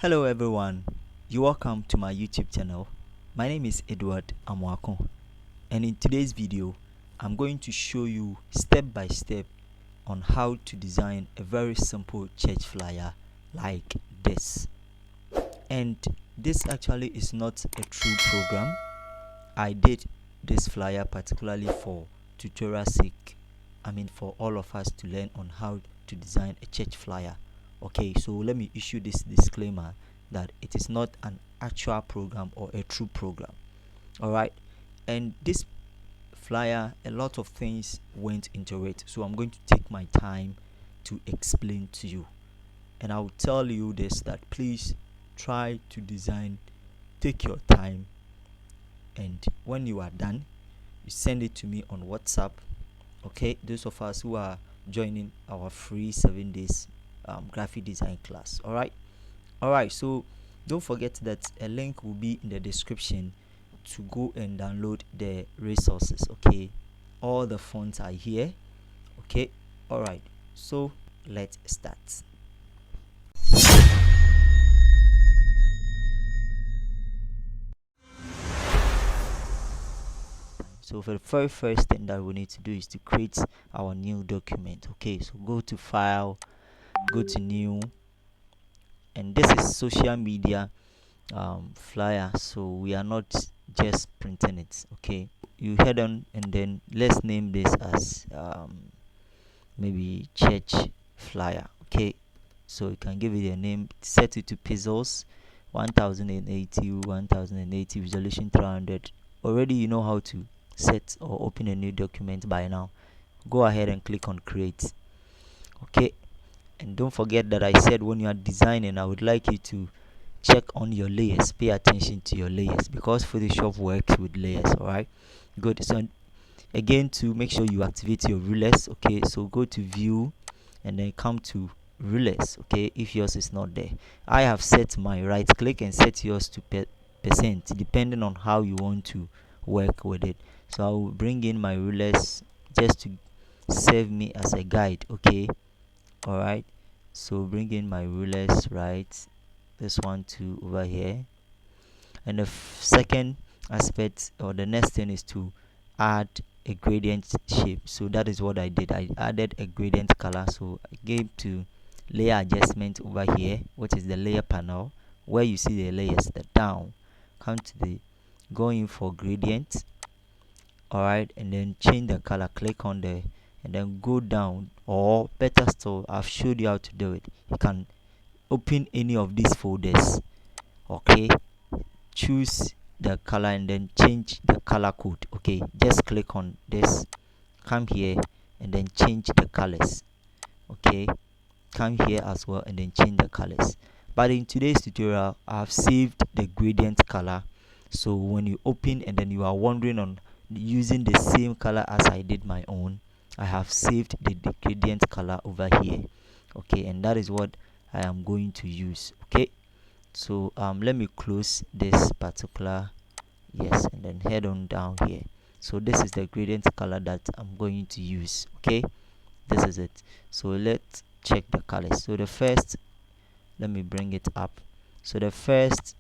Hello everyone, you're welcome to my YouTube channel. My name is Edward Amwako, and in today's video I'm going to show you step by step on how to design a very simple church flyer like this. And this actually is not a true program. I did this flyer particularly for tutorial sake. For all of us to learn on how to design a church flyer. Okay, so let me issue this disclaimer that it is not an actual program or a true program. All right, and this flyer, a lot of things went into it, so I'm going to take my time to explain to you, and I will tell you this, that please try to design, take your time, and when you are done you send it to me on WhatsApp. Okay, those of us who are joining our free 7 days graphic design class. All right, so don't forget that a link will be in the description to go and download the resources. Okay, all the fonts are here. Okay, all right, so let's start. So for the very first thing that we need to do is to create our new document. Okay, so go to file, go to new, and this is social media flyer, so we are not just printing it. Okay, you head on and then let's name this as maybe church flyer. Okay, so you can give it a name, set it to pixels, 1080 resolution 300. Already you know how to set or open a new document by now. Go ahead and click on create. Okay, and don't forget that I said when you are designing, I would like you to check on your layers, pay attention to your layers, because Photoshop works with layers. All right, good. So again, to make sure you activate your rulers. Okay, so go to view and then come to rulers. Okay, if yours is not there, I have set my right click and set yours to percent, depending on how you want to work with it. So I will bring in my rulers just to serve me as a guide. Okay, all right, so bring in my rulers, right, this one to over here. And the second aspect, or the next thing, is to add a gradient shape. So that is what I did. I added a gradient color, so I gave to layer adjustment over here, which is the layer panel where you see the layers, the down, come to the go in for gradient. All right, and then change the color, click on the, and then go down, or better still, I've showed you how to do it. You can open any of these folders. Okay, choose the color and then change the color code. Okay, just click on this, come here and then change the colors. Okay, come here as well and then change the colors. But in today's tutorial, I have saved the gradient color, so when you open and then you are wondering on using the same color as I did my own, I have saved the gradient color over here. Okay, and that is what I am going to use. Okay, so let me close this particular, yes, and then head on down here. So this is the gradient color that I'm going to use. Okay, this is it. So let's check the colors. So the first, let me bring it up. So the first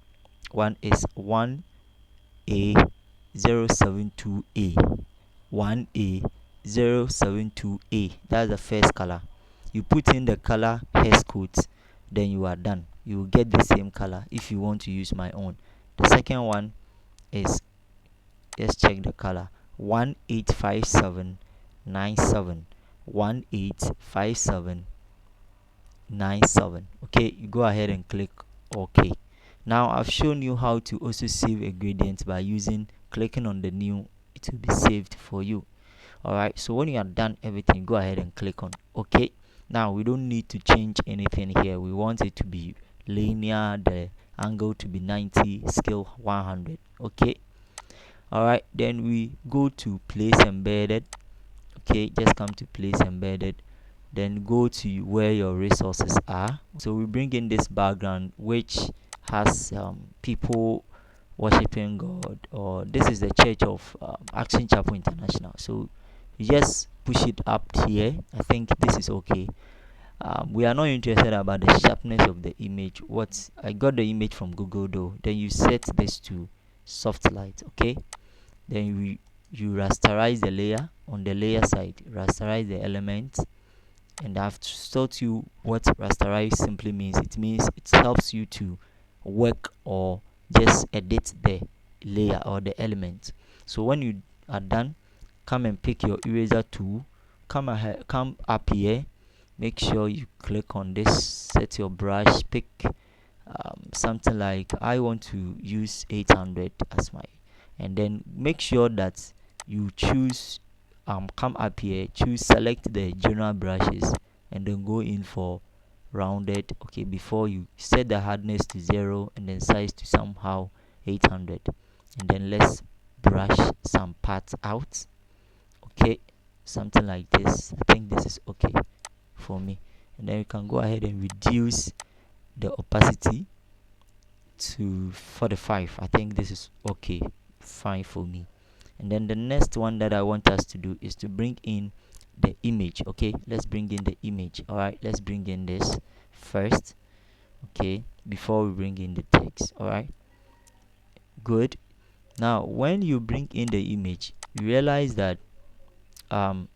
one is 1A072A. 1A072A, that's the first color. You put in the color hash codes, then you are done. You will get the same color if you want to use my own. The second one is, let's check the color, 185797. 185797. Okay, you go ahead and click OK. Now I've shown you how to also save a gradient by clicking on the new. It will be saved for you. All right, so when you are done everything, go ahead and click on OK. Now we don't need to change anything here. We want it to be linear, the angle to be 90, scale 100. Okay, all right, then we go to place embedded. Okay, just come to place embedded, then go to where your resources are. So we bring in this background which has people worshiping God, or this is the church of Action Chapel International. So you just push it up here. I think this is okay. We are not interested about the sharpness of the image. What I got the image from Google though. Then you set this to soft light. Okay, then you rasterize the layer. On the layer side, rasterize the element. And I've taught you what rasterize simply means. It means it helps you to work or just edit the layer or the element. So when you are done, come and pick your eraser tool. Come up here. Make sure you click on this. Set your brush. Pick something like I want to use 800 as my, and then make sure that you choose come up here, choose select the general brushes, and then go in for rounded. Okay, before you set the hardness to 0 and then size to somehow 800, and then let's brush some parts out. Okay, something like this. I think this is okay for me. And then you can go ahead and reduce the opacity to 45. I think this is okay, fine for me. And then the next one that I want us to do is to bring in the image. Okay, let's bring in the image. All right, let's bring in this first. Okay, before we bring in the text. All right, good. Now when you bring in the image, you realize that um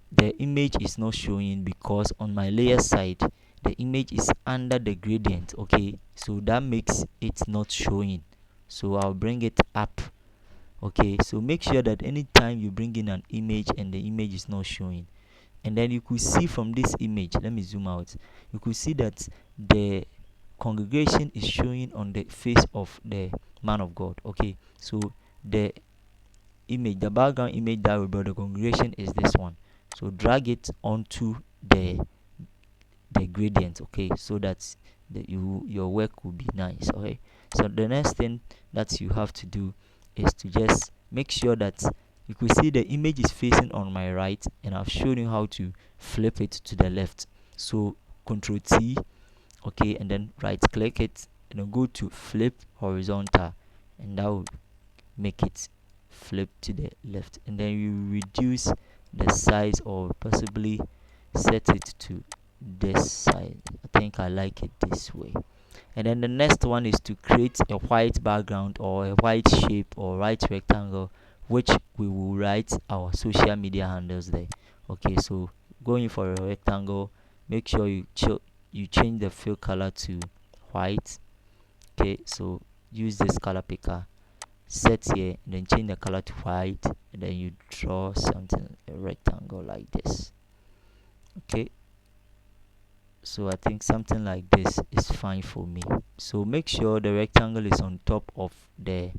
the image is not showing because on my layer side the image is under the gradient. Okay, so that makes it not showing, so I'll bring it up. Okay, so make sure that anytime you bring in an image and the image is not showing, and then you could see from this image, let me zoom out, you could see that the congregation is showing on the face of the man of God. Okay, so the image, the background image that we brought the congregation is this one. So drag it onto the gradient. Okay, so that your work will be nice. Okay, so the next thing that you have to do is to just make sure that you could see the image is facing on my right, and I've shown you how to flip it to the left. So Control T, okay, and then right click it and then go to flip horizontal, and that will make it flip to the left. And then you reduce the size or possibly set it to this size. I think I like it this way. And then the next one is to create a white background or a white shape or right rectangle, which we will write our social media handles there. Okay, so going for a rectangle, make sure you change the fill color to white. Okay, so use this color picker, set here, and then change the color to white, and then you draw something, a rectangle like this. Okay, so I think something like this is fine for me. So make sure the rectangle is on top of the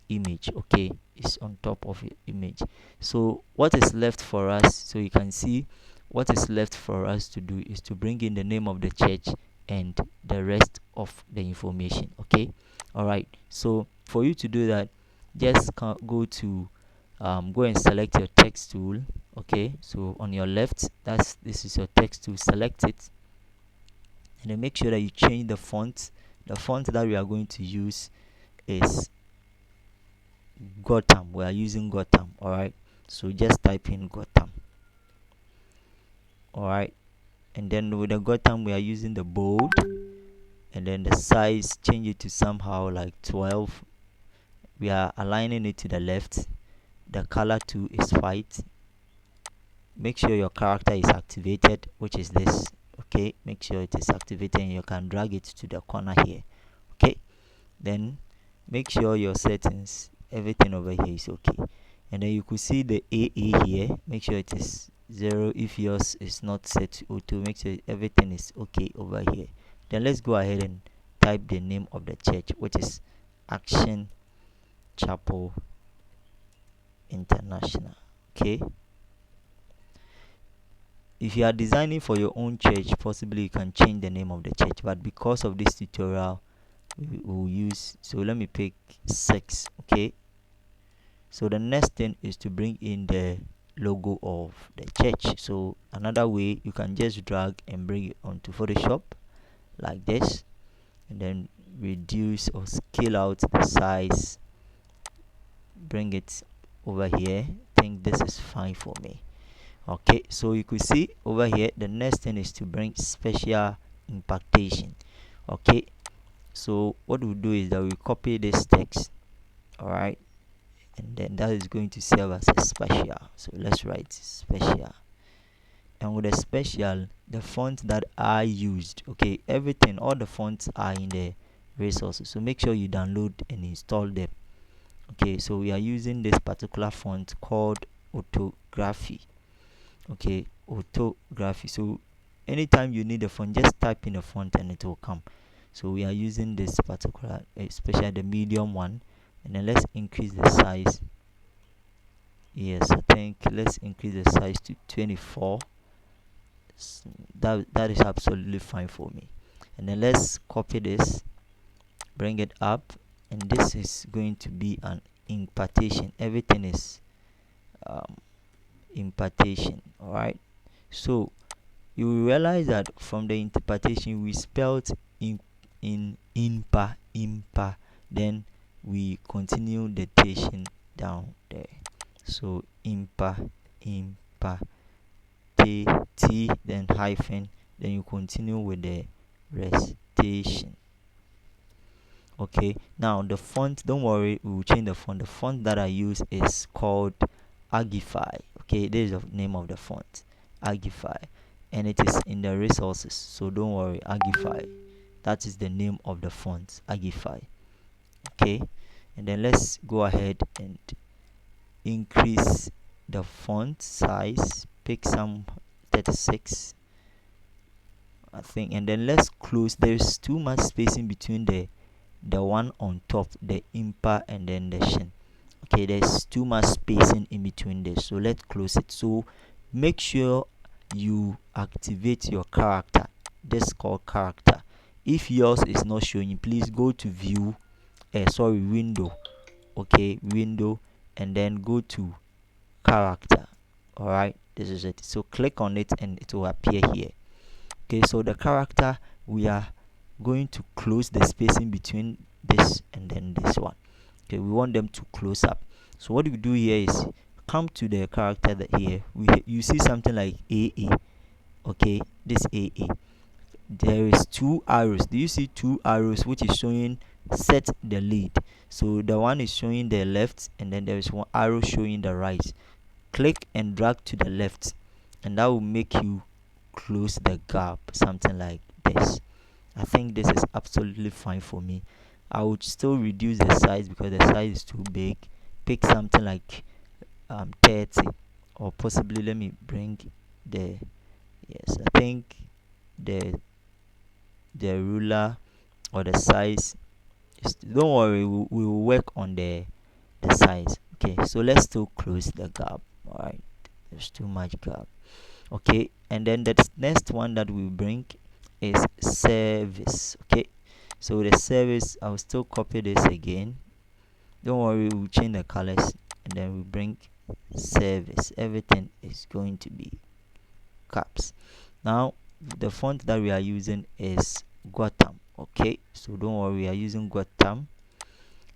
image. Okay, it's on top of the image. So what is left for us, so you can see what is left for us to do is to bring in the name of the church and the rest of the information. Okay, all right, so for you to do that, just go to go and select your text tool. Okay, so on your left, this is your text tool, select it, and then make sure that you change the font. The font that we are going to use is Gotham. We are using Gotham. All right, so just type in Gotham. All right, and then with the Gotham we are using the bold, and then the size, change it to somehow like 12. We are aligning it to the left. The color too is white. Make sure your character is activated, which is this. Okay, make sure it is activated, and you can drag it to the corner here. Okay, then make sure your settings, everything over here is okay. And then you could see the AA here, make sure it is 0. If yours is not set to auto, make sure everything is okay over here. Then let's go ahead and type the name of the church, which is Action Chapel International. Okay, if you are designing for your own church, possibly you can change the name of the church, but because of this tutorial we will use, so let me pick 6. Okay, so the next thing is to bring in the logo of the church. So another way, you can just drag and bring it onto Photoshop like this, and then reduce or scale out the size, bring it over here. I think this is fine for me. Okay, so you could see over here the next thing is to bring special impactation. Okay, so what we'll do is that we copy this text, all right, and then that is going to serve as a special. So let's write special, and with the special, the font that I used, okay, everything, all the fonts are in the resources, so make sure you download and install them. Okay, so we are using this particular font called orthography. Okay, orthography. So anytime you need a font, just type in a font and it will come. So we are using this particular, especially the medium one, and then let's increase the size. Yes, I think let's increase the size to 24. That is absolutely fine for me. And then let's copy this, bring it up, and this is going to be an impartation. Everything is um, impartation. All right. So you will realize that from the interpretation we spelled in impa, then we continue the tation down there. So impa t, then hyphen, then you continue with the restation. Okay, now the font, don't worry, we will change the font. The font that I use is called Agify. Okay, this is the name of the font, Agify, and it is in the resources, so don't worry. Agify, that is the name of the font, Agify. Okay, and then let's go ahead and increase the font size, pick some 36, I think, and then let's close. There's too much spacing between the one on top, the impa, and then the shin. Okay, there's too much spacing in between this, so let's close it. So make sure you activate your character, this called character. If yours is not showing, please go to view, window. Okay, window, and then go to character. All right, this is it. So click on it and it will appear here. Okay, so the character, we are going to close the spacing between this and then this one. Okay, we want them to close up. So what we do here is come to the character that here you see something like AA. Okay, this AA, there is two arrows. Do you see two arrows which is showing set the lead? So the one is showing the left, and then there is one arrow showing the right. Click and drag to the left, and that will make you close the gap, something like this. I think this is absolutely fine for me. I would still reduce the size because the size is too big. Pick something like 30, or possibly let me bring the, yes, I think the ruler or the size is, don't worry, we will work on the size. Okay, so let's still close the gap. All right, there's too much gap. Okay, and then the next one that we bring is service. Okay, so the service, I'll still copy this again, don't worry, we'll change the colors, and then we bring service. Everything is going to be caps. Now the font that we are using is Gotham. Okay, so don't worry, we are using Gotham,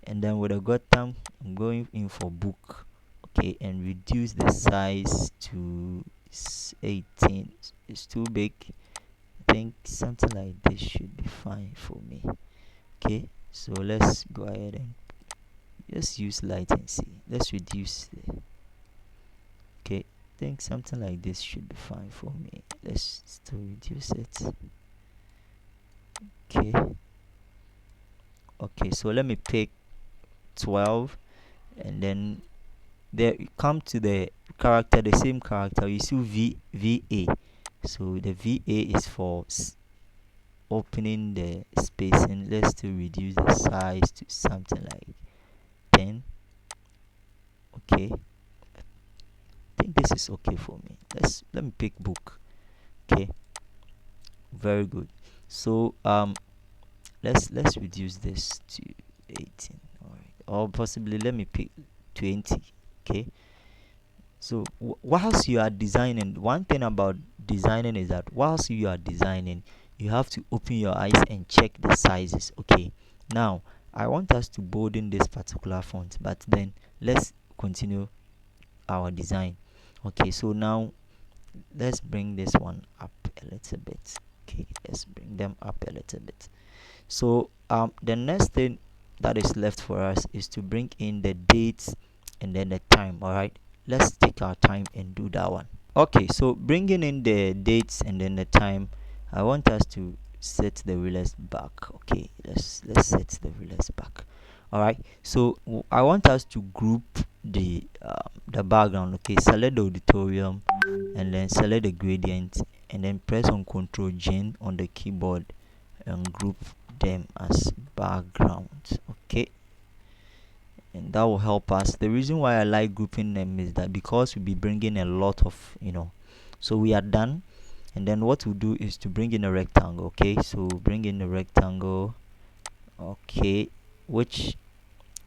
and then with the Gotham, I'm going in for book. Okay, and reduce the size to 18. It's too big. I think something like this should be fine for me. Okay, so let's go ahead and just use latency. Let's reduce the, okay, I think something like this should be fine for me. Let's still reduce it. Okay, so let me pick 12, and then there you come to the character, the same character, you see VA. So the VA is for opening the spacing. Let's still reduce the size to something like 10. Okay, I think this is okay for me. Let me pick book. Okay, very good. So let's reduce this to 18. All right, or possibly let me pick 20. Okay, so whilst you are designing, one thing about designing is that whilst you are designing, you have to open your eyes and check the sizes. Okay, now I want us to bolden this particular font, but then let's continue our design. Okay, so now let's bring this one up a little bit. Okay, let's bring them up a little bit. So the next thing that is left for us is to bring in the dates and then the time. All right, let's take our time and do that one. Okay, so bringing in the dates and then the time, I want us to set the rulers back. Okay, let's set the rulers back. All right, so I want us to group the background. Okay, select the auditorium and then select the gradient and then press on Ctrl G on the keyboard and group them as backgrounds. Okay, and that will help us. The reason why I like grouping them is that because we'll be bringing a lot of, so we are done, and then what we'll do is to bring in a rectangle. Okay, so bring in a rectangle. Okay, which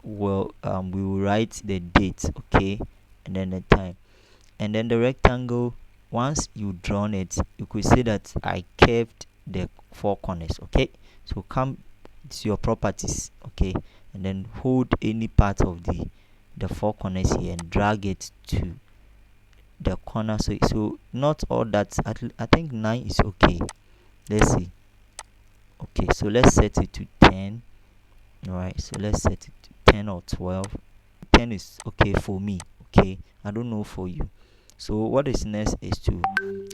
will we will write the date. Okay, and then the time, and then the rectangle. Once you drawn it, you could see that I curved the four corners. Okay, so come to your properties. Okay, and then hold any part of the four corners here and drag it to the corner. So not all that. I think 9 is okay. Let's see. Okay, so let's set it to 10. All right, so let's set it to 10 or 12. 10 is okay for me. Okay, I don't know for you. So what is next is to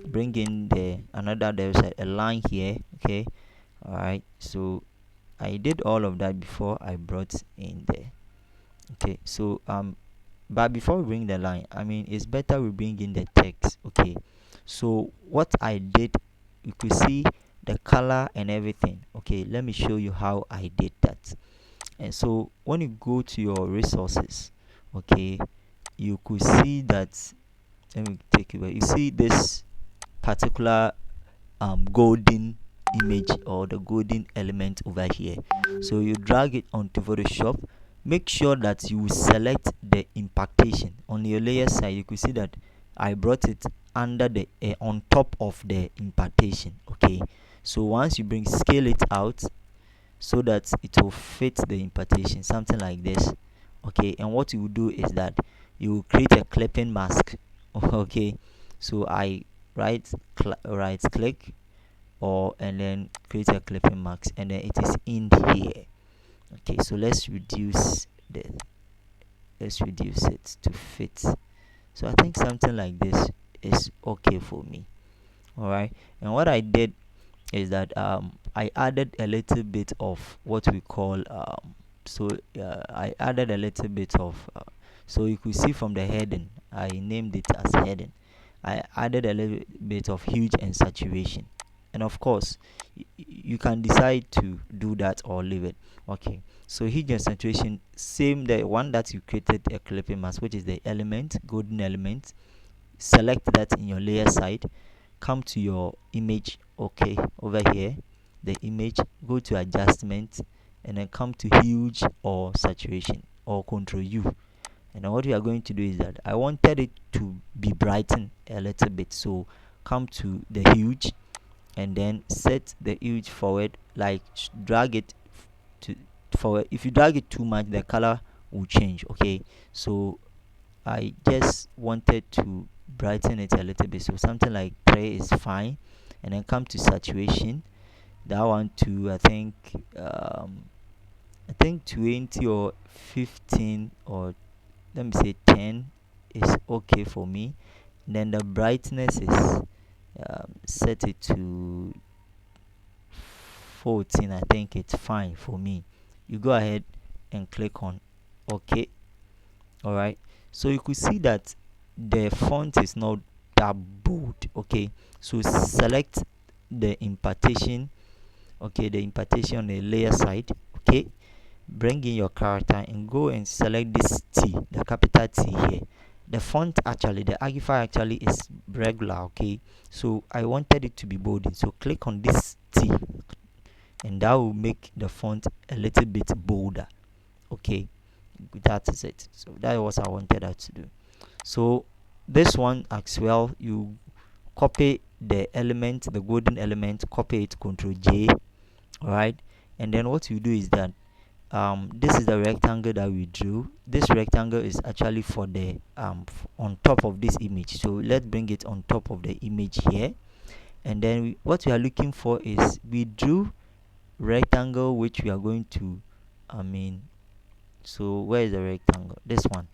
bring in there's a line here. Okay, all right, so I did all of that before I brought in there. Okay, so but before we bring the line, I mean, it's better we bring in the text. Okay, so what I did, you could see the color and everything. Okay, let me show you how I did that. And so when you go to your resources, okay, you could see that, let me take you where you see this particular golden image or the golden element over here. So you drag it onto Photoshop. Make sure that you select the impactation on your layer side. You could see that I brought it under the on top of the impactation. Okay, so once you bring scale it out so that it will fit the impactation, something like this. Okay, and what you will do is that you will create a clipping mask. Okay, so I right click or and then create a clipping mask and then it is in here. Okay, so let's reduce it to fit. So I think something like this is okay for me. All right, and what I did is that I added a little bit of what we call I added a little bit of so you could see from the heading, I named it as heading. I added a little bit of huge and saturation, and of course you can decide to do that or leave it. Okay, so huge and saturation, same the one that you created a clipping mask, which is the element, golden element. Select that in your layer side, come to your image. Okay, over here the image, go to adjustment and then come to huge or saturation or control U. And then what we are going to do is that I wanted it to be brightened a little bit, so come to the huge and then set the huge forward, like drag it to forward. If you drag it too much, the color will change. Okay, so I just wanted to brighten it a little bit, so something like 3 is fine. And then come to saturation, that one too, I think 20 or 15 or let me say 10 is okay for me. And then the brightness is set it to 14. I think it's fine for me. You go ahead and click on OK. All right, so you could see that the font is not that bold. Okay, so select the impartation. Okay, the impartation on the layer side. Okay, bring in your character and go and select this T, the capital T here. The font actually, the Agify actually is regular. Okay, so I wanted it to be bold, so click on this T and that will make the font a little bit bolder. Okay, that is it. So that was what I wanted her to do. So this one as well, you copy the element, the golden element, copy it, Ctrl J. All right, and then what you do is that this is the rectangle that we drew. This rectangle is actually for the on top of this image, so let's bring it on top of the image here. And then what we are looking for is, we drew rectangle which we are going to, so where is the rectangle? This one.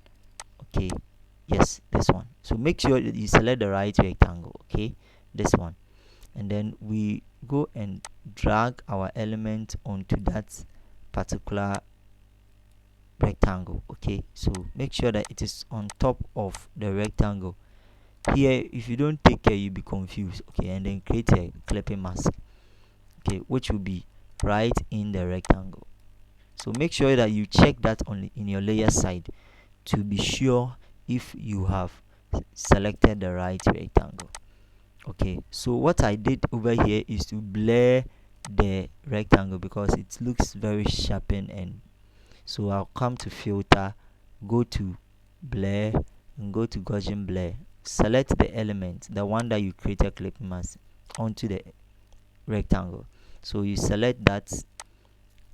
Okay, yes, this one. So make sure that you select the right rectangle. Okay, this one. And then we go and drag our element onto that particular rectangle. Okay, so make sure that it is on top of the rectangle. Here, if you don't take care, you'll be confused. Okay, and then create a clipping mask, okay, which will be right in the rectangle. So make sure that you check that on in your layer side to be sure if you have selected the right rectangle. Okay, so what I did over here is to blur the rectangle because it looks very sharpened. And so I'll come to filter, go to blur, and go to Gaussian blur. Select the element, the one that you created clip mask, onto the rectangle. So you select that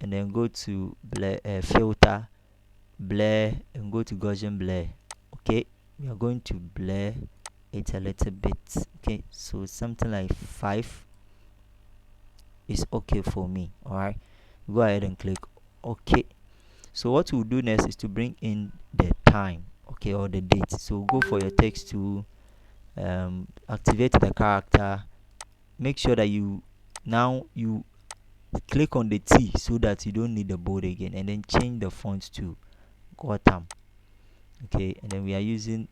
and then go to blur, filter, blur, and go to Gaussian blur. Okay, we are going to blur it a little bit. Okay, so something like 5 is okay for me. All right, go ahead and click okay. So what we'll do next is to bring in the time, okay, or the date. So go for your text to activate the character. Make sure that you click on the T so that you don't need the bold again, and then change the font to Gotham. Okay, and then we are using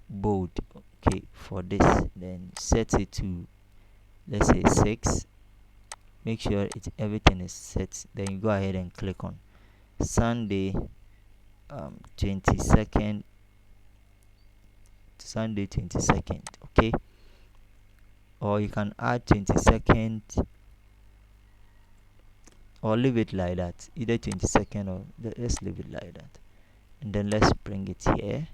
bold, okay, for this. Then set it to, let's say, 6. Make sure everything is set. Then you go ahead and click on Sunday, 22nd, Sunday 22nd. Okay, or you can add 22nd or leave it like that, either 22nd or let's leave it like that. And then let's bring it here.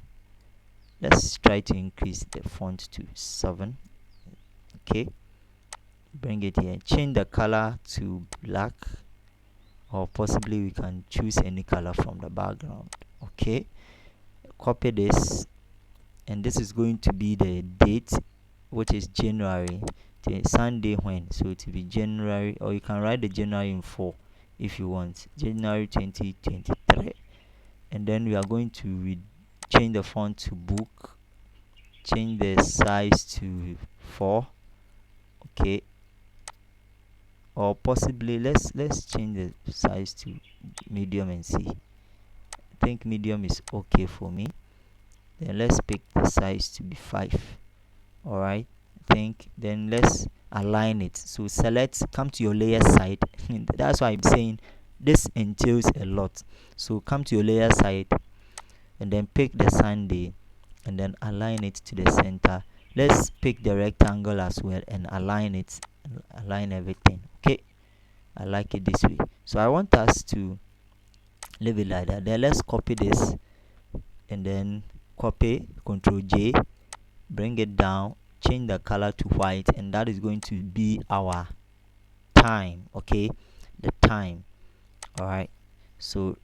Let's try to increase the font to 7. Okay, bring it here, change the color to black, or possibly we can choose any color from the background. Okay, copy this, and this is going to be the date, which is January, Sunday when, so it will be January, or you can write the January in 4 if you want, January 2023. And then we are going to change the font to book, change the size to 4. Okay, or possibly let's change the size to medium and see. I think medium is okay for me. Then let's pick the size to be 5. All right, I think then let's align it. So select, come to your layer side. That's why I'm saying this entails a lot. So come to your layer side and then pick the Sunday and then align it to the center. Let's pick the rectangle as well and align it, and align everything. Okay, I like it this way. So I want us to leave it like that. Then let's copy this and then copy, Ctrl J, bring it down, change the color to white, and that is going to be our time. Okay, the time. All right, so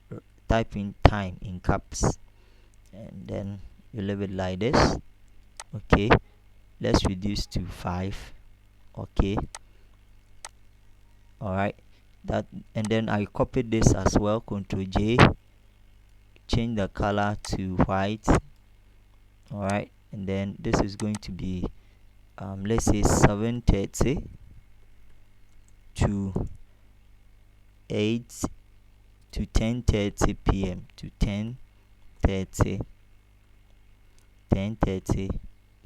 type in time in caps and then you leave it like this. Okay, let's reduce to 5. Okay, all right, that, and then I copied this as well, Ctrl J, change the color to white. All right, and then this is going to be let's say 7:30 to 8 to 10:30 p.m. to 10:30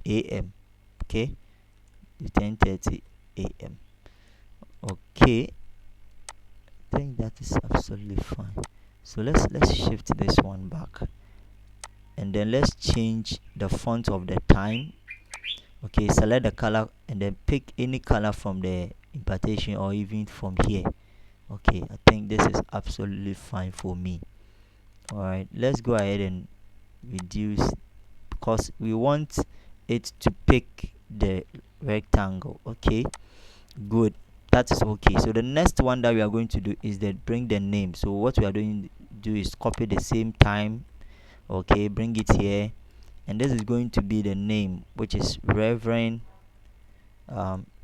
a.m. Okay, to 10:30 a.m. Okay, I think that is absolutely fine. So let's shift this one back, and then let's change the font of the time. Okay, select the color and then pick any color from the impartation or even from here. Okay, I think this is absolutely fine for me. All right, let's go ahead and reduce, because we want it to pick the rectangle. Okay, good. that is okay. So the next one that we are going to do is that bring the name. So what we are doing do is copy the same time, okay, bring it here, and this is going to be the name, which is Reverend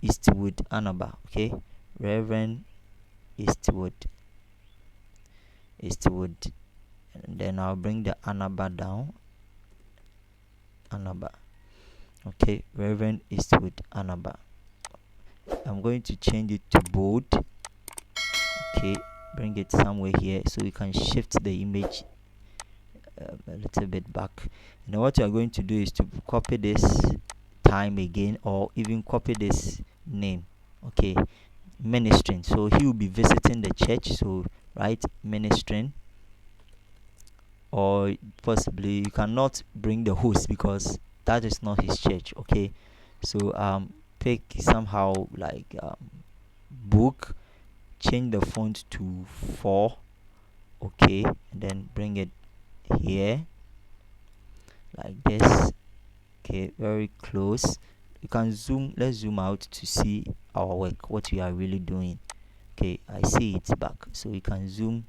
Eastwood Anaba. Okay, Reverend Eastwood, and then I'll bring the Anaba down. Anaba, okay, Reverend Eastwood Anaba. I'm going to change it to bold. Okay, bring it somewhere here so you can shift the image a little bit back. Now what you are going to do is to copy this time again, or even copy this name. Okay, ministering. So he will be visiting the church, so write ministering, or possibly you cannot bring the host because that is not his church. Okay, so pick somehow like book, change the font to 4, okay, and then bring it here like this. Okay, very close. You can zoom. Let's zoom out to see our work, what we are really doing. Okay, I see it's back, so you can zoom.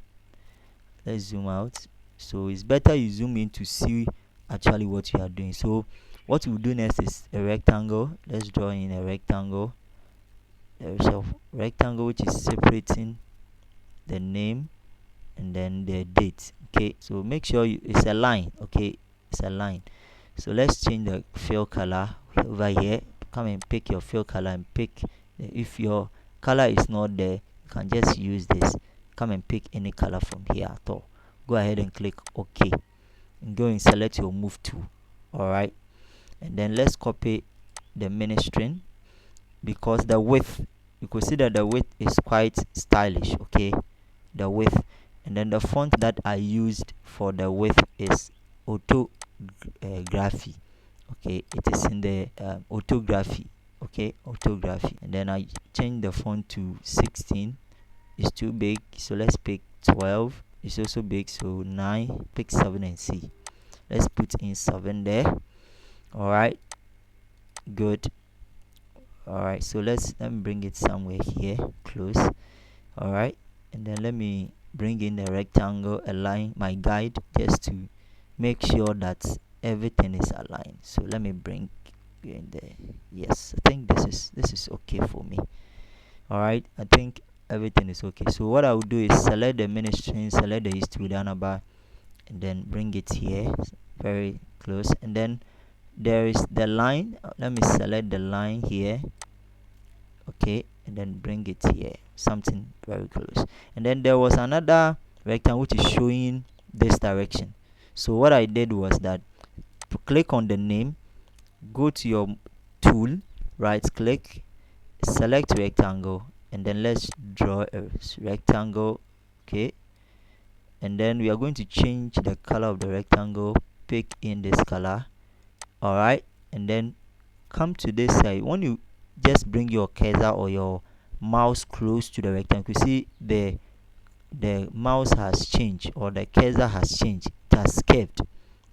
Let's zoom out. So it's better you zoom in to see actually what you are doing. So what we'll do next is a rectangle. Let's draw in a rectangle. There's a rectangle which is separating the name and then the date. Okay, so make sure it's a line. Okay, it's a line. So let's change the fill color over here. Come and pick your fill color and pick. If your color is not there, you can just use this. Come and pick any color from here at all. Go ahead and click OK, and go and select your move tool. All right, and then let's copy the ministering, because the width, you could see that the width is quite stylish. Okay, the width, and then the font that I used for the width is autography. Okay, it is in the autography. Okay, autography, and then I change the font to 16. It's too big, so let's pick 12. It's also big, so 9. Pick 7 and see. Let's put in 7 there. All right, good. All right, so let me bring it somewhere here close. All right, and then let me bring in the rectangle, align my guide just to make sure that everything is aligned. So let me bring in there. Yes, I think this is okay for me. All right, I think everything is okay. So what I will do is select the ministry, select the history bar, and then bring it here very close, and then there is the line. Let me select the line here. Okay, and then bring it here, something very close. And then there was another rectangle which is showing this direction. So what I did was that click on the name, go to your tool, right click, select rectangle, and then let's draw a rectangle. Okay, and then we are going to change the color of the rectangle. Pick in this color. All right, and then come to this side. When you just bring your cursor or your mouse close to the rectangle, you see the mouse has changed, or the cursor has changed. It has curved,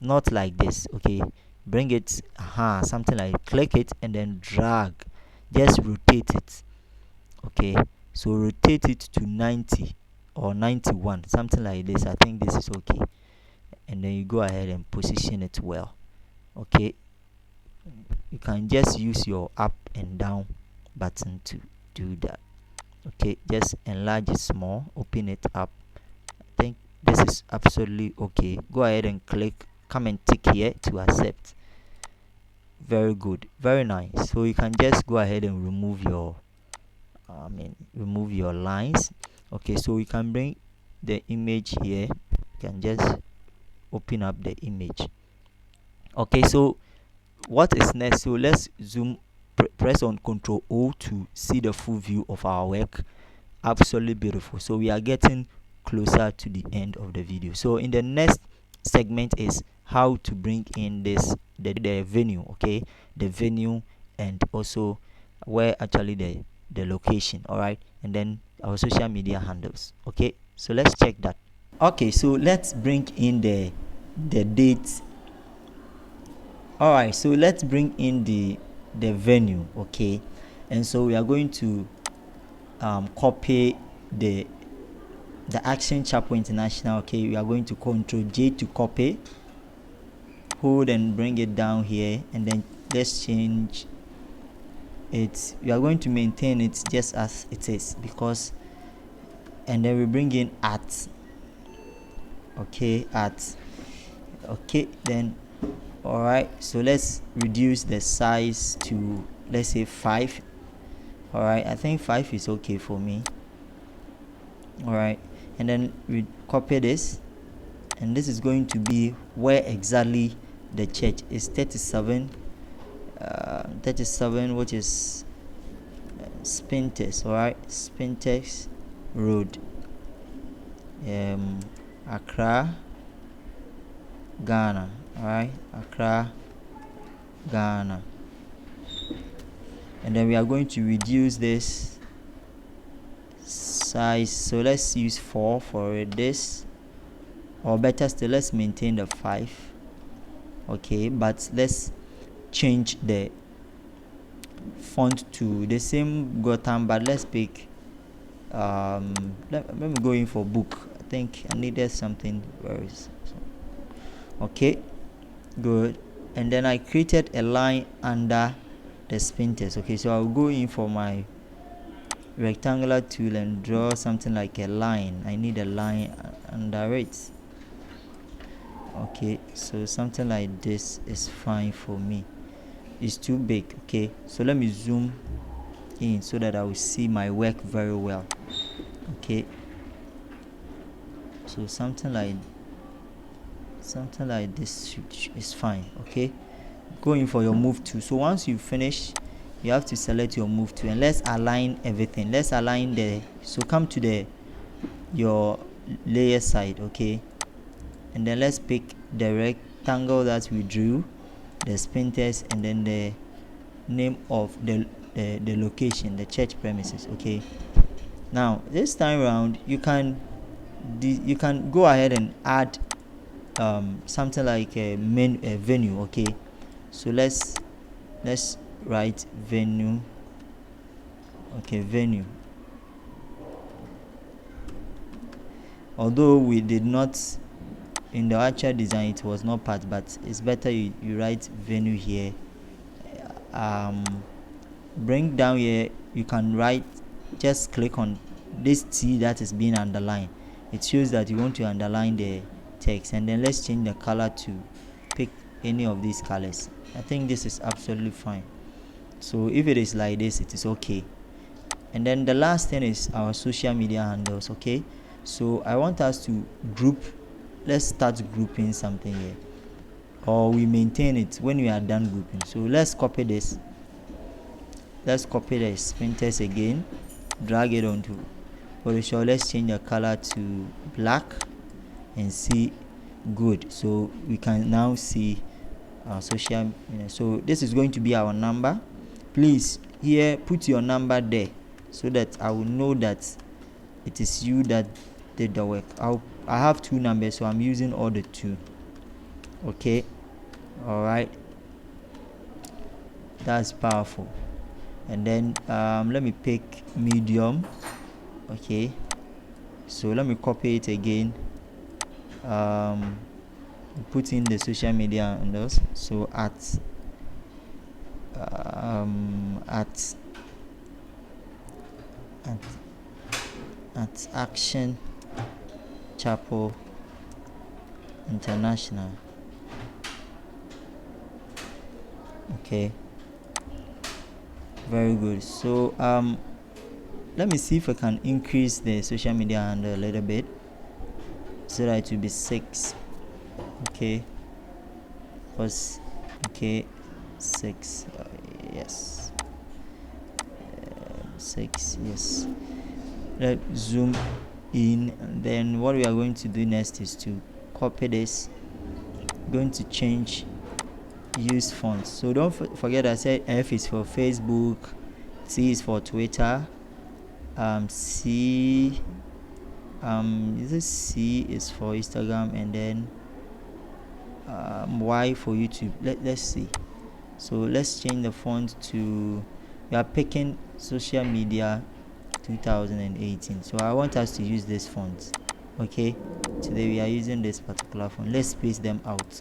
not like this. Okay, bring it something like, click it and then drag, just rotate it. Okay, so rotate it to 90 or 91, something like this. I think this is okay, and then you go ahead and position it well. Okay, you can just use your up and down button to do that. Okay, just enlarge it small, open it up. I think this is absolutely okay. Go ahead and click, come and tick here to accept. Very good, very nice. So you can just go ahead and remove your remove your lines. Okay, so we can bring the image here. You can just open up the image. Okay, so what is next? So let's zoom, press on Ctrl O to see the full view of our work. Absolutely beautiful. So we are getting closer to the end of the video. So in the next segment is how to bring in this the venue. Okay, the venue, and also where actually the location. All right, and then our social media handles. Okay, so let's check that. Okay, so let's bring in the date. All right, so let's bring in the venue. Okay, and so we are going to copy the Action Chapel International. Okay, we are going to Ctrl J to copy, hold and bring it down here, and then let's change it. We are going to maintain it just as it is, because, and then we bring in at. Okay, at. Okay, then all right, so let's reduce the size to, let's say, 5. All right, I think 5 is okay for me. All right, and then we copy this, and this is going to be where exactly the church is. 37, which is Spintex. All right, Spintex Road, Accra, Ghana. All right, Accra, Ghana. And then we are going to reduce this size, so let's use 4 for this, or better still, let's maintain the 5. Okay, but let's change the font to the same Gotham, but let's pick let me go in for book. I think I needed something very okay, good. And then I created a line under the Spintex. Okay, so I'll go in for my rectangular tool and draw something like a line. I need a line under it. Okay, so something like this is fine for me. It's too big. Okay, so let me zoom in so that I will see my work very well. Okay, so something like this is fine. Okay, going for your move tool. So once you finish, you have to select your move tool, and let's align everything. Let's align so come to your layer side. Okay, and then let's pick the rectangle that we drew, the Spintex, and then the name of the location, the church premises. Okay, now this time around you can go ahead and add something like a venue. Okay, so let's write venue. Okay, venue. Although we did not, in the actual design it was not part, but it's better you write venue here. Bring down here, you can write, just click on this T that is being underlined. It shows that you want to underline the text, and then let's change the color to pick any of these colors. I think this is absolutely fine. So if it is like this, it is okay. And then the last thing is our social media handles. Okay, so I want us to group. Let's start grouping something here, or we maintain it when we are done grouping. So let's copy this. Let's copy the Spintex again, drag it onto Photoshop. Let's change the color to black and see. Good, so we can now see our social media. So this is going to be our number. Please here put your number there so that I will know that it is you that did the work. I have 2 numbers, so I'm using all the 2. Okay, all right, that's powerful. And then let me pick medium. Okay, so let me copy it again, put in the social media handles. So at Action Chapel International. Okay, very good. So let me see if I can increase the social media handle a little bit so that it will be 6. Okay, plus, okay, 6, yes, 6, yes. Let's zoom in, and then what we are going to do next is to copy this. Going to change use fonts. So don't forget I said F is for Facebook, T is for Twitter, C C is for Instagram, and then Y for YouTube. Let's see. So let's change the font to, we are picking social media 2018. So I want us to use this font. Okay, today we are using this particular font. Let's space them out.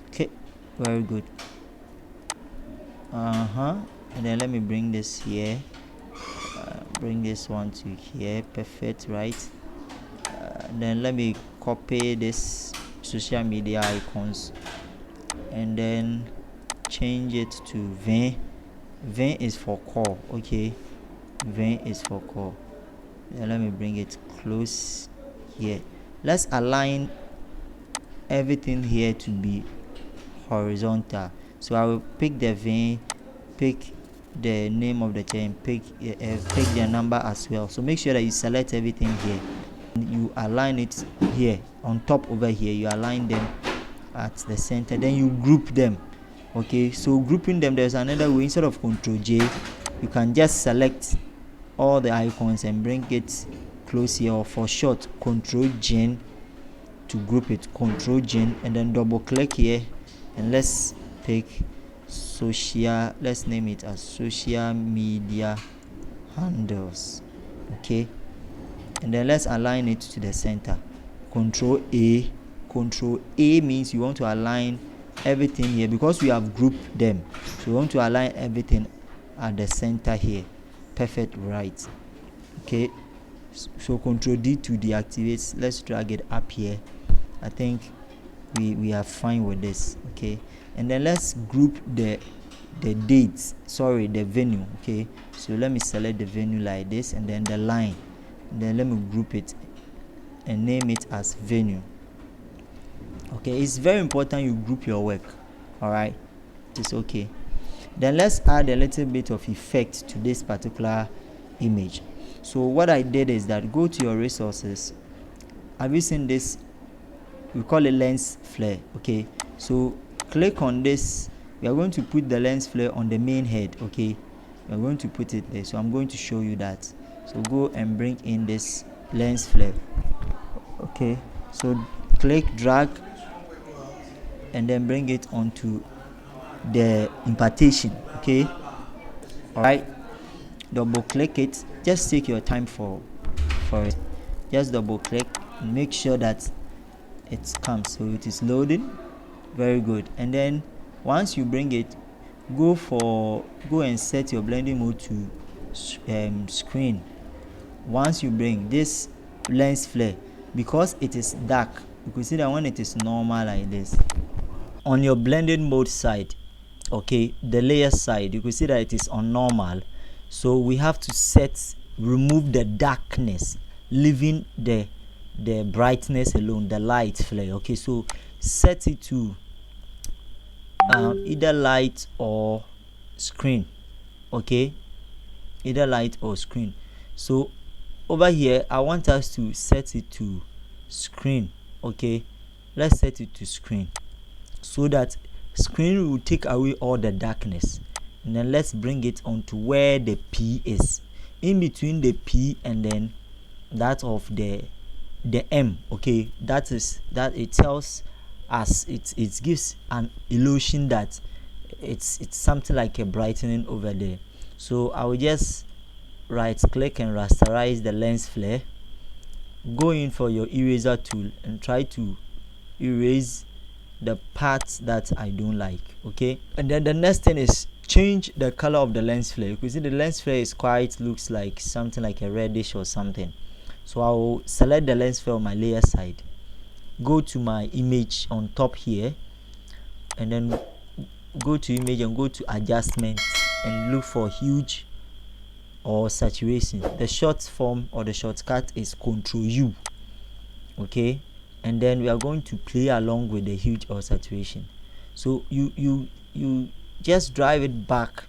Okay, very good. And then let me bring this here, bring this one to here. Perfect, right? Then let me copy this social media icons and then change it to vein. Vein is for core. Okay, vein is for core. Then let me bring it close here. Let's align everything here to be horizontal. So I will pick the vein, pick the name of the chain, pick the number as well. So make sure that you select everything here. You align it here on top over here. You align them at the center. Then you group them. Okay, so grouping them, there's another way. Instead of Ctrl J, you can just select all the icons and bring it close here, or for short Ctrl J to group it. Ctrl J and then double click here, and let's pick social. Let's name it as social media handles. Okay, and then let's align it to the center. Ctrl A means you want to align everything here because we have grouped them, so we want to align everything at the center here. Perfect, right? Okay, so Ctrl D to deactivate. Let's drag it up here. I think we are fine with this. Okay, and then let's group the dates, the venue. Okay, so let me select the venue like this, and then the line, and then let me group it and name it as venue. Okay, it's very important you group your work. All right, it's okay. Then let's add a little bit of effect to this particular image. So what I did is that go to your resources. Have you seen this? We call it lens flare. Okay, so click on this. We are going to put the lens flare on the main head. Okay, we are going to put it there, so I'm going to show you that. So go and bring in this lens flare. Okay, so click, drag, and then bring it onto the impartation. Okay, all right, double click it. Just take your time for it. Just double click and make sure that it comes. So it is loading. Very good. And then once you bring it, go and set your blending mode to screen. Once you bring this lens flare, because it is dark, you can see that when it is normal like this, on your blending mode side, okay, the layer side, you can see that it is on normal. So we have to remove the darkness, leaving the brightness alone, the light flare. Okay, so set it to either light or screen. Okay, either light or screen. So over here I want us to set it to screen. Okay, let's set it to screen so that screen will take away all the darkness. And then let's bring it onto where the P is, in between the P and then that of the M. Okay, that it tells us, it gives an illusion that it's something like a brightening over there. So I will just right click and rasterize the lens flare. Go in for your eraser tool and try to erase the parts that I don't like. Okay, and then the next thing is change the color of the lens flare. You can see the lens flare is looks like something like a reddish or something. So I will select the lens flare on my layer side, go to my image on top here, and then go to image and go to adjustment and look for huge or saturation. The short form or the shortcut is Ctrl U. Okay, and then we are going to play along with the huge or saturation. So you just drive it back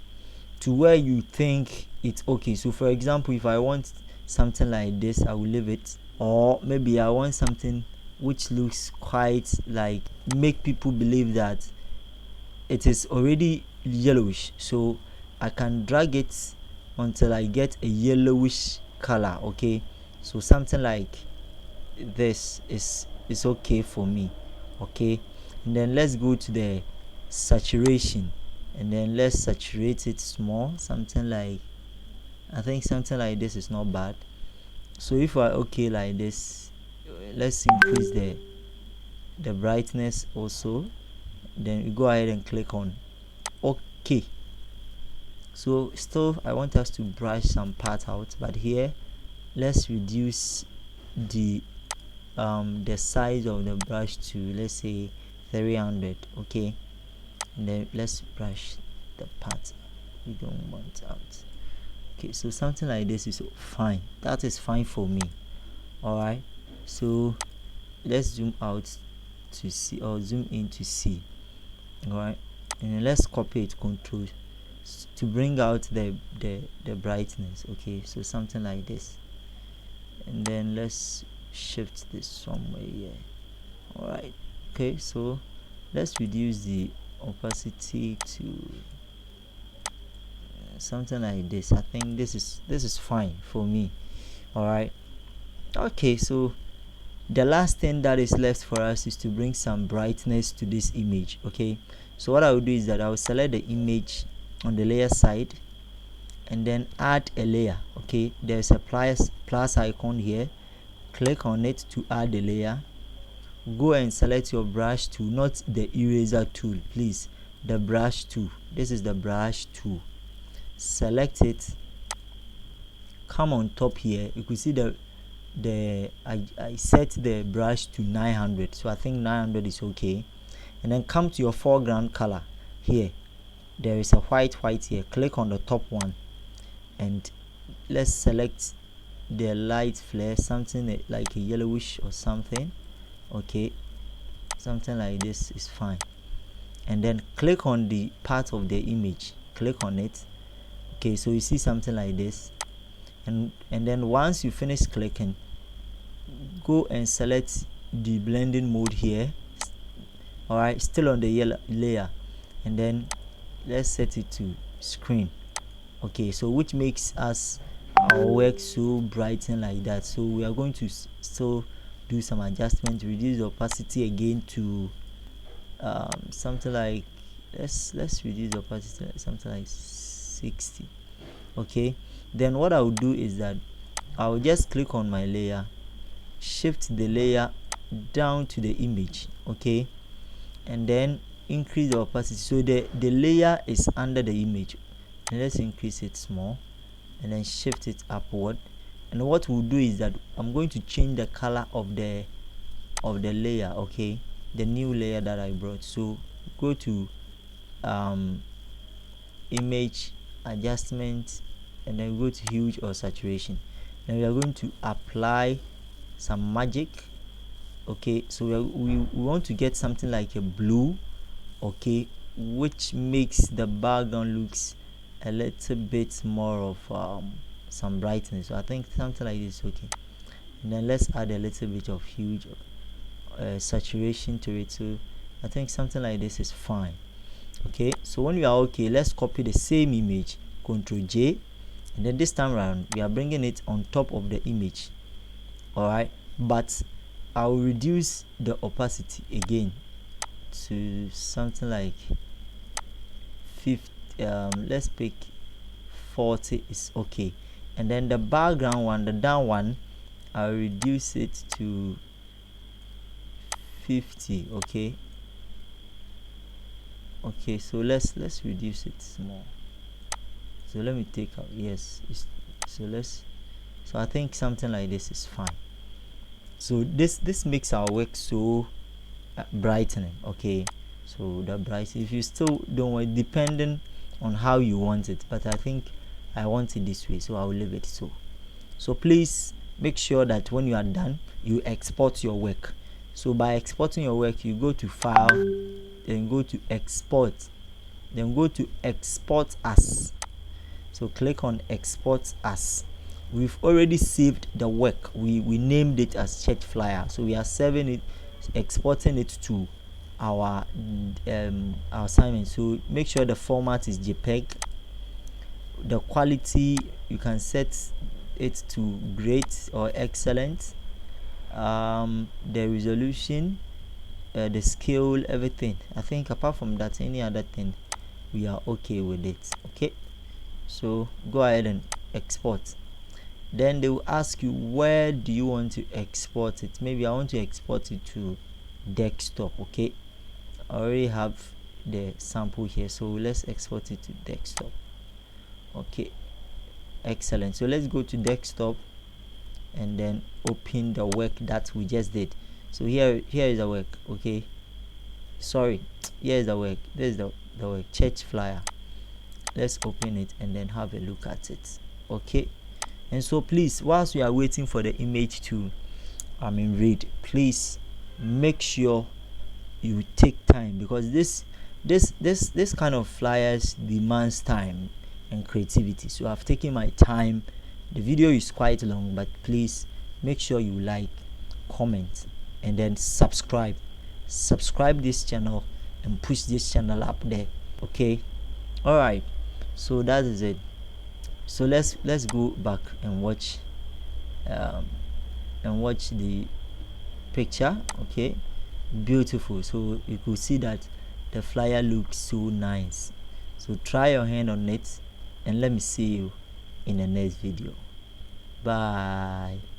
to where you think it's okay. So for example, if I want something like this, I will leave it, or maybe I want something which looks quite like make people believe that it is already yellowish, so I can drag it until I get a yellowish color. Okay, so something like this is okay for me. Okay, and then let's go to the saturation, and then let's saturate it small, something like I think something like this is not bad. So if we're okay like this, let's increase the brightness also. Then we go ahead and click on OK. So still I want us to brush some part out, but here let's reduce the size of the brush to, let's say, 300. Okay, and then let's brush the part we don't want out. Okay, so something like this is fine. That is fine for me. All right, so let's zoom out to see, or zoom in to see. All right, and then let's copy it, control to bring out the brightness. Okay, so something like this, and then let's shift this somewhere here. All right, okay, so let's reduce the opacity to something like this. I think this is fine for me. All right, okay, so the last thing that is left for us is to bring some brightness to this image. Okay, so what I will do is that I will select the image on the layer side and then add a layer. Okay, there's a plus icon here. Click on it to add a layer. Go and select your brush tool, not the eraser tool, please, the brush tool. This is the brush tool. Select it, come on top here. You can see I set the brush to 900, so I think 900 is okay. And then come to your foreground color here. There is a white here. Click on the top one and let's select the light flare, something like a yellowish or something. Okay, something like this is fine. And then click on the part of the image, click on it. Okay, so you see something like this, and then once you finish clicking, go and select the blending mode here. All right, still on the yellow layer, and then let's set it to screen. Okay, so which makes us our work so brighten like that. So we are going to still do some adjustment, reduce the opacity again to something like, let's reduce the opacity something like 60. Okay, then what I will do is that I will just click on my layer, shift the layer down to the image. Okay, and then increase the opacity so the layer is under the image, and let's increase it small and then shift it upward. And what we'll do is that I'm going to change the color of the layer. Okay, the new layer that I brought. So go to image adjustment and then go to hue or saturation. Now we are going to apply some magic. Okay, so we want to get something like a blue. Okay, which makes the background looks a little bit more of some brightness. So I think something like this. Okay, and then let's add a little bit of hue saturation to it. So I think something like this is fine. Okay, so when we are okay, let's copy the same image, Ctrl J, and then this time around we are bringing it on top of the image. All right, but I'll reduce the opacity again to something like 50. Let's pick 40 is okay. And then the background one, the down one, I'll reduce it to 50. Okay, so let's reduce it small. So let me take out, yes, so I think something like this is fine. So this makes our work so brightening. Okay, so the bright, if you still don't want, depending on how you want it, but I think I want it this way, so I will leave it so please make sure that when you are done, you export your work. So by exporting your work, you go to file, then go to export, then go to export as. So click on export as. We've already saved the work. We named it as church flyer, so we are saving it, exporting it to our assignment. So make sure the format is JPEG. The quality, you can set it to great or excellent. The resolution, the scale, everything. I think apart from that, any other thing, we are okay with it. Okay, so go ahead and export. Then they will ask you, where do you want to export it? Maybe I want to export it to desktop. Okay, I already have the sample here, so let's export it to desktop. Okay, excellent. So let's go to desktop and then open the work that we just did. So here is the work. Okay, sorry, here is the work. This is the work, church flyer. Let's open it and then have a look at it. Okay, and so please, whilst we are waiting for the image to read, please make sure you take time, because this kind of flyers demands time and creativity. So I've taken my time. The video is quite long, but please make sure you like, comment, and then subscribe this channel and push this channel up there. Okay, all right, so that is it. So let's go back and watch the picture. Okay, beautiful. So you could see that the flyer looks so nice. So try your hand on it, and let me see you in the next video. Bye.